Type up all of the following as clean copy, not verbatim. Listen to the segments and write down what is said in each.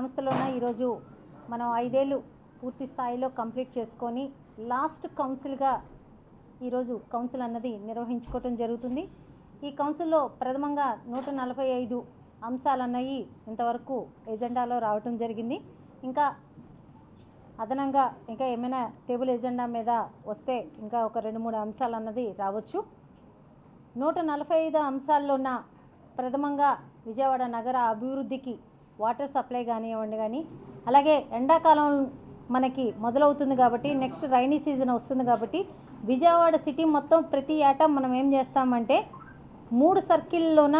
సంస్థలోన ఈరోజు మనం 5 ఏళ్ళు పూర్తి స్థాయిలో కంప్లీట్ చేసుకొని లాస్ట్ కౌన్సిల్గా ఈరోజు కౌన్సిల్ అన్నది నిర్వహించుకోవటం జరుగుతుంది. ఈ కౌన్సిల్లో ప్రథమంగా 145 అంశాలు అన్నవి ఇంతవరకు ఎజెండాలో రావటం జరిగింది. ఇంకా అదనంగా ఇంకా ఏమైనా టేబుల్ ఎజెండా మీద వస్తే ఇంకా ఒక 2-3 అంశాలు అన్నది రావచ్చు. 145 అంశాల్లోన ప్రథమంగా విజయవాడ నగర అభివృద్ధికి వాటర్ సప్లై కానివ్వండి, కానీ అలాగే ఎండాకాలం మనకి మొదలవుతుంది కాబట్టి నెక్స్ట్ రైనీ సీజన్ వస్తుంది కాబట్టి విజయవాడ సిటీ మొత్తం ప్రతి ఏటా మనం ఏం చేస్తామంటే 3 సర్కిల్లోన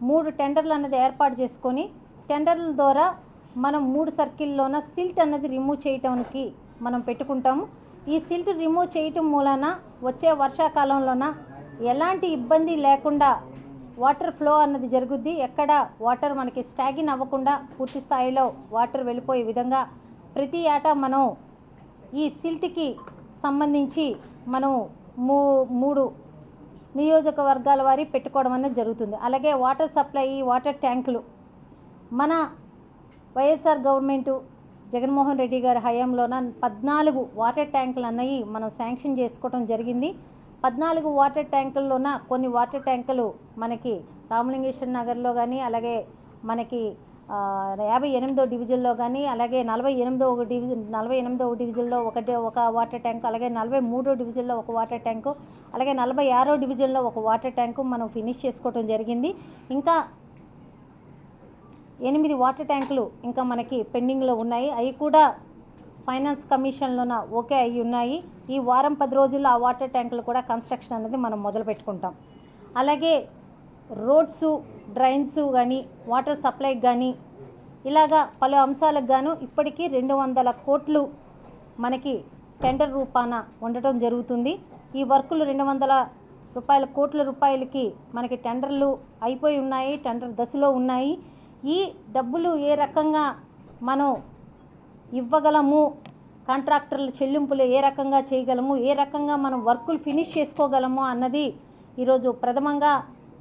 3 టెండర్లు అన్నది ఏర్పాటు చేసుకొని టెండర్ల ద్వారా మనం 3 సర్కిల్లోన సిల్ట్ అన్నది రిమూవ్ చేయటానికి మనం పెట్టుకుంటాము. ఈ సిల్ట్ రిమూవ్ చేయటం మూలన వచ్చే వర్షాకాలంలోన ఎలాంటి ఇబ్బంది లేకుండా వాటర్ ఫ్లో అన్నది జరుగుద్ది. ఎక్కడ వాటర్ మనకి స్టాగిన్ అవ్వకుండా పూర్తి స్థాయిలో వాటర్ వెళ్ళిపోయే విధంగా ప్రతి ఏటా మనం ఈ సిల్ట్కి సంబంధించి మనం 3 నియోజకవర్గాల వారి పెట్టుకోవడం అనేది జరుగుతుంది. అలాగే వాటర్ సప్లై, వాటర్ ట్యాంకులు మన వైఎస్ఆర్ గవర్నమెంటు జగన్మోహన్ రెడ్డి గారి హయాంలోన 14 వాటర్ ట్యాంకులు అన్నవి మనం శాంక్షన్ చేసుకోవడం జరిగింది. 14 వాటర్ ట్యాంకుల్లోన కొన్ని వాటర్ ట్యాంకులు మనకి రామలింగేశ్వర నగర్లో కానీ, అలాగే మనకి 58వ డివిజన్లో కానీ, అలాగే 48వ డివిజన్లో ఒక వాటర్ ట్యాంకు, అలాగే 43వ డివిజన్లో ఒక వాటర్ ట్యాంకు, అలాగే 46వ డివిజన్లో ఒక వాటర్ ట్యాంకు మనం ఫినిష్ చేసుకోవడం జరిగింది. ఇంకా 8 వాటర్ ట్యాంకులు ఇంకా మనకి పెండింగ్లో ఉన్నాయి. అవి కూడా ఫైనాన్స్ కమిషన్లోన ఓకే అయి ఉన్నాయి. ఈ వారం 10 రోజుల్లో ఆ వాటర్ ట్యాంకులు కూడా కన్స్ట్రక్షన్ అనేది మనం మొదలు పెట్టుకుంటాం. అలాగే రోడ్స్, డ్రైన్స్ కానీ, వాటర్ సప్లైకి కానీ ఇలాగా పలు అంశాలకు గాను ఇప్పటికీ 200 కోట్లు మనకి టెండర్ రూపాన ఉండటం జరుగుతుంది. ఈ వర్కులు 200 కోట్ల రూపాయలకి మనకి టెండర్లు అయిపోయి ఉన్నాయి, టెండర్ దశలో ఉన్నాయి. ఈ డబ్బులు ఏ రకంగా మనం ఇవ్వగలము, కాంట్రాక్టర్ల చెల్లింపులు ఏ రకంగా చేయగలము, ఏ రకంగా మనం వర్కులు ఫినిష్ చేసుకోగలము అన్నది ఈరోజు ప్రథమంగా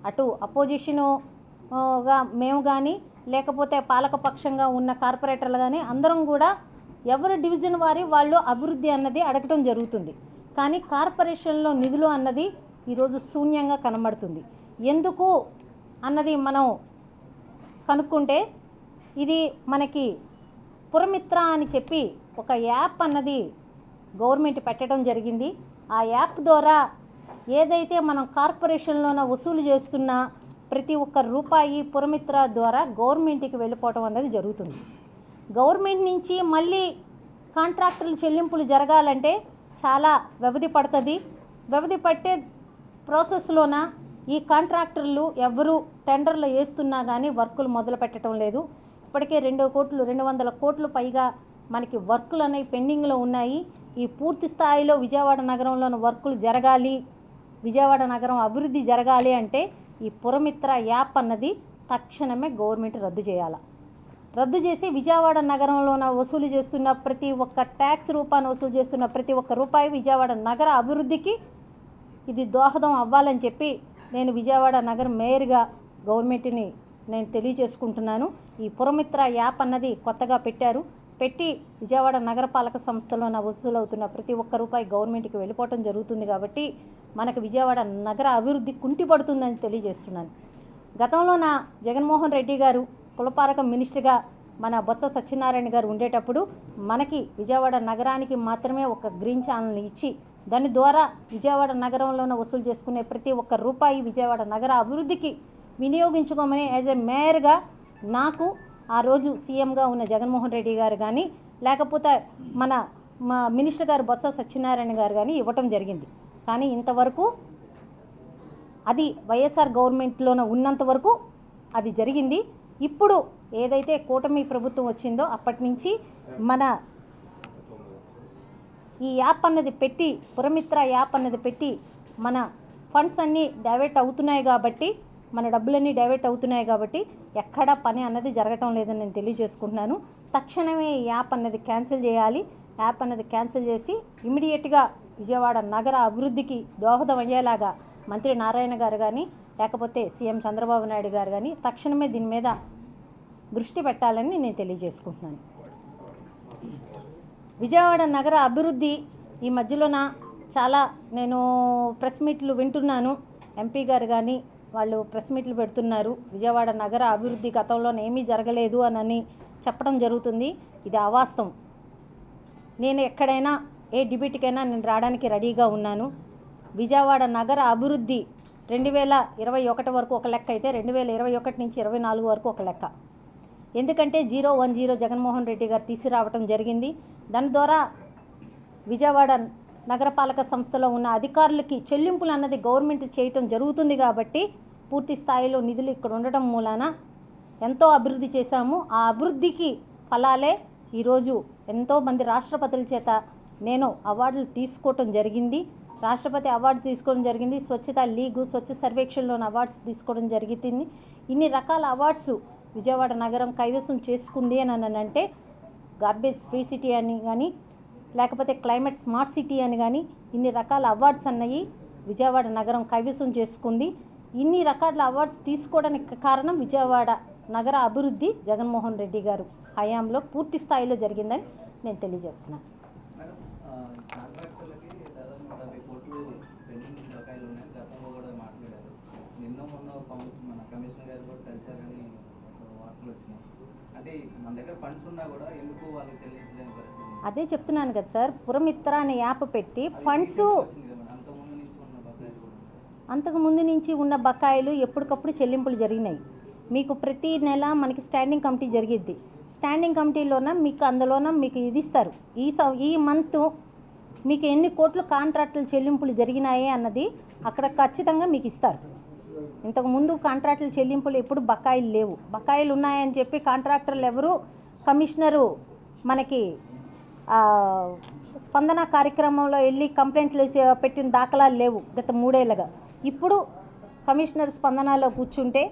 అటు అపోజిషనుగా మేము కానీ, లేకపోతే పాలకపక్షంగా ఉన్న కార్పొరేటర్లు కానీ అందరం కూడా ఎవరి డివిజన్ వాళ్ళు అభివృద్ధి అన్నది అడగటం జరుగుతుంది. కానీ కార్పొరేషన్లో నిధులు అన్నది ఈరోజు శూన్యంగా కనబడుతుంది. ఎందుకు అన్నది మనం కనుక్కుంటే ఇది మనకి పురమిత్ర అని చెప్పి ఒక యాప్ అన్నది గవర్నమెంట్ పెట్టడం జరిగింది. ఆ యాప్ ద్వారా ఏదైతే మనం కార్పొరేషన్లోన వసూలు చేస్తున్న ప్రతి ఒక్క రూపాయి పురమిత్ర ద్వారా గవర్నమెంట్కి వెళ్ళిపోవటం అన్నది జరుగుతుంది. గవర్నమెంట్ నుంచి మళ్ళీ కాంట్రాక్టర్ల చెల్లింపులు జరగాలంటే చాలా వ్యవధి పడుతుంది. వ్యవధి పట్టే ప్రాసెస్లోన ఈ కాంట్రాక్టర్లు ఎవరు టెండర్లు వేస్తున్నా కానీ వర్కులు మొదలు పెట్టడం లేదు. ఇప్పటికే 200 కోట్లు పైగా మనకి వర్కులు అనేవి పెండింగ్లో ఉన్నాయి. ఈ పూర్తి స్థాయిలో విజయవాడ నగరంలోని వర్కులు జరగాలి, విజయవాడ నగరం అభివృద్ధి జరగాలి అంటే ఈ పురమిత్ర యాప్ అన్నది తక్షణమే గవర్నమెంట్ రద్దు చేయాలి. రద్దు చేసి విజయవాడ నగరంలోన వసూలు చేస్తున్న ప్రతి ఒక్క ట్యాక్స్ రూపాన్ని వసూలు చేస్తున్న ప్రతి ఒక్క రూపాయి విజయవాడ నగర అభివృద్ధికి ఇది దోహదం అవ్వాలని చెప్పి నేను విజయవాడ నగర మేయర్గా గవర్నమెంట్ని నేను తెలియజేసుకుంటున్నాను. ఈ పురమిత్ర యాప్ అన్నది కొత్తగా పెట్టి విజయవాడ నగరపాలక సంస్థలోన వసూలవుతున్న ప్రతి ఒక్క రూపాయి గవర్నమెంట్కి వెళ్ళిపోవటం జరుగుతుంది. కాబట్టి మనకు విజయవాడ నగర అభివృద్ధి కుంటిపడుతుందని తెలియజేస్తున్నాను. గతంలో జగన్మోహన్ రెడ్డి గారు పురపాలక మినిస్టర్గా మన బొత్స సత్యనారాయణ గారు ఉండేటప్పుడు మనకి విజయవాడ నగరానికి మాత్రమే ఒక గ్రీన్ ఛానల్ని ఇచ్చి దాని ద్వారా విజయవాడ నగరంలోన వసూలు చేసుకునే ప్రతి ఒక్క రూపాయి విజయవాడ నగర అభివృద్ధికి వినియోగించుకోమని యాజ్ ఏ మేయర్గా నాకు ఆ రోజు సీఎంగా ఉన్న జగన్మోహన్ రెడ్డి గారు కానీ, లేకపోతే మా మినిస్టర్ గారు బొత్స సత్యనారాయణ గారు కానీ ఇవ్వటం జరిగింది. కానీ ఇంతవరకు అది వైఎస్ఆర్ గవర్నమెంట్లోనే ఉన్నంత వరకు అది జరిగింది. ఇప్పుడు ఏదైతే కూటమి ప్రభుత్వం వచ్చిందో అప్పటి నుంచి మన ఈ యాప్ అన్నది పెట్టి, పురమిత్ర యాప్ అన్నది పెట్టి మన ఫండ్స్ అన్నీ డైవర్ట్ అవుతున్నాయి కాబట్టి, మన డబ్బులన్నీ డైవర్ట్ అవుతున్నాయి కాబట్టి ఎక్కడా పని అన్నది జరగటం లేదని నేను తెలియజేసుకుంటున్నాను. తక్షణమే ఈ యాప్ అన్నది క్యాన్సిల్ చేయాలి. యాప్ అన్నది క్యాన్సిల్ చేసి ఇమీడియట్గా విజయవాడ నగర అభివృద్ధికి దోహదం అయ్యేలాగా మంత్రి నారాయణ గారు కానీ, లేకపోతే సీఎం చంద్రబాబు నాయుడు గారు కానీ తక్షణమే దీని మీద దృష్టి పెట్టాలని నేను తెలియజేసుకుంటున్నాను. విజయవాడ నగర అభివృద్ధి ఈ మధ్యలోన చాలా నేను ప్రెస్ మీట్లు వింటున్నాను. ఎంపీ గారు కానీ వాళ్ళు ప్రెస్ మీట్లు పెడుతున్నారు. విజయవాడ నగర అభివృద్ధి గతంలో ఏమీ జరగలేదు అని చెప్పడం జరుగుతుంది. ఇది అవాస్తవం. నేను ఎక్కడైనా ఏ డిబేట్కైనా నేను రావడానికి రెడీగా ఉన్నాను. విజయవాడ నగర అభివృద్ధి 2021 వరకు ఒక లెక్క అయితే 2021 నుంచి 24 వరకు ఒక లెక్క. ఎందుకంటే 010 జగన్మోహన్ రెడ్డి గారు తీసుకురావటం జరిగింది. దాని ద్వారా విజయవాడ నగరపాలక సంస్థలో ఉన్న అధికారులకి చెల్లింపులు అన్నది గవర్నమెంట్ చేయటం జరుగుతుంది. కాబట్టి పూర్తి స్థాయిలో నిధులు ఇక్కడ ఉండటం మూలాన ఎంతో అభివృద్ధి చేశాము. ఆ అభివృద్ధికి ఫలాలే ఈరోజు ఎంతోమంది రాష్ట్రపతుల చేత నేను అవార్డులు తీసుకోవటం జరిగింది. రాష్ట్రపతి అవార్డు తీసుకోవడం జరిగింది. స్వచ్ఛత లీగు, స్వచ్ఛ సర్వేక్షణలోని అవార్డ్స్ తీసుకోవడం జరుగుతుంది. ఇన్ని రకాల అవార్డ్స్ విజయవాడ నగరం కైవసం చేసుకుంది అని అంటే గార్బేజ్ ఫ్రీ సిటీ అని కానీ లేకపోతే క్లైమేట్ స్మార్ట్ సిటీ అని కానీ ఇన్ని రకాల అవార్డ్స్ అన్నవి విజయవాడ నగరం కైవసం చేసుకుంది. ఇన్ని రకాల అవార్డ్స్ తీసుకోవడానికి కారణం విజయవాడ నగర అభివృద్ధి జగన్మోహన్ రెడ్డి గారు హయాంలో పూర్తి స్థాయిలో జరిగిందని నేను తెలియజేస్తున్నాను. అదే చెప్తున్నాను కదా సార్, పురమిత్ర అనే యాప్ పెట్టి ఫండ్స్ అంతకుముందు నుంచి ఉన్న బకాయిలు ఎప్పటికప్పుడు చెల్లింపులు జరిగినాయి. మీకు ప్రతి నెల మనకి స్టాండింగ్ కమిటీ జరిగిద్ది. స్టాండింగ్ కమిటీలోన మీకు అందులోన మీకు ఇది ఇస్తారు. ఈ మంత్ మీకు ఎన్ని కోట్లు కాంట్రాక్టులు చెల్లింపులు జరిగినాయి అన్నది అక్కడ ఖచ్చితంగా మీకు ఇస్తారు. ఇంతకుముందు కాంట్రాక్టుల చెల్లింపులు ఎప్పుడు బకాయిలు లేవు. బకాయిలు ఉన్నాయని చెప్పి కాంట్రాక్టర్లు ఎవరు కమిషనరు మనకి స్పందన కార్యక్రమంలో వెళ్ళి కంప్లైంట్లు పెట్టిన దాఖలాలు లేవు గత 3 ఏళ్ళుగా. ఇప్పుడు కమిషనర్ స్పందనలో కూర్చుంటే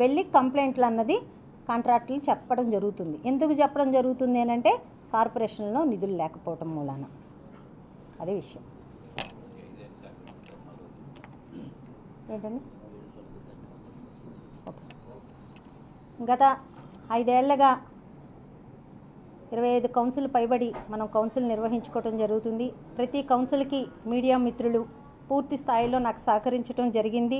వెళ్ళి కంప్లైంట్లు అన్నది కాంట్రాక్టులు చెప్పడం జరుగుతుంది. ఎందుకు చెప్పడం జరుగుతుంది అని అంటే కార్పొరేషన్లో నిధులు లేకపోవటం మూలాన. అదే విషయం. ఏంటండి గత 5 ఏళ్లుగా 25 కౌన్సిల్ పైబడి మనం కౌన్సిల్ నిర్వహించుకోవటం జరుగుతుంది. ప్రతి కౌన్సిల్కి మీడియా మిత్రులు పూర్తి స్థాయిలో నాకు సహకరించడం జరిగింది.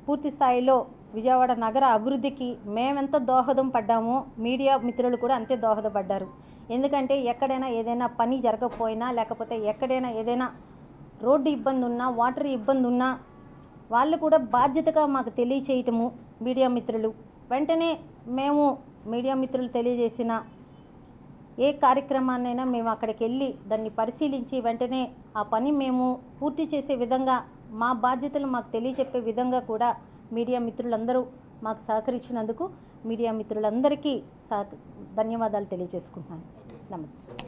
పూర్తి స్థాయిలో విజయవాడ నగర అభివృద్ధికి మేమెంత దోహదం పడ్డామో మీడియా మిత్రులు కూడా అంతే దోహదపడ్డారు. ఎందుకంటే ఎక్కడైనా ఏదైనా పని జరగకపోయినా లేకపోతే ఎక్కడైనా ఏదైనా రోడ్డు ఇబ్బంది ఉన్నా వాటర్ ఇబ్బంది ఉన్నా వాళ్ళు కూడా బాధ్యతగా మాకు తెలియచేయటము మీడియా మిత్రులు. వెంటనే మేము మీడియా మిత్రులు తెలియజేసిన ఏ కార్యక్రమాన్నైనా మేము అక్కడికి వెళ్ళి దాన్ని పరిశీలించి వెంటనే ఆ పని మేము పూర్తి చేసే విధంగా మా బాధ్యతలు మాకు తెలియచెప్పే విధంగా కూడా మీడియా మిత్రులందరూ మాకు సహకరించినందుకు మీడియా మిత్రులందరికీ ధన్యవాదాలు తెలియజేసుకుంటున్నాను. నమస్తే.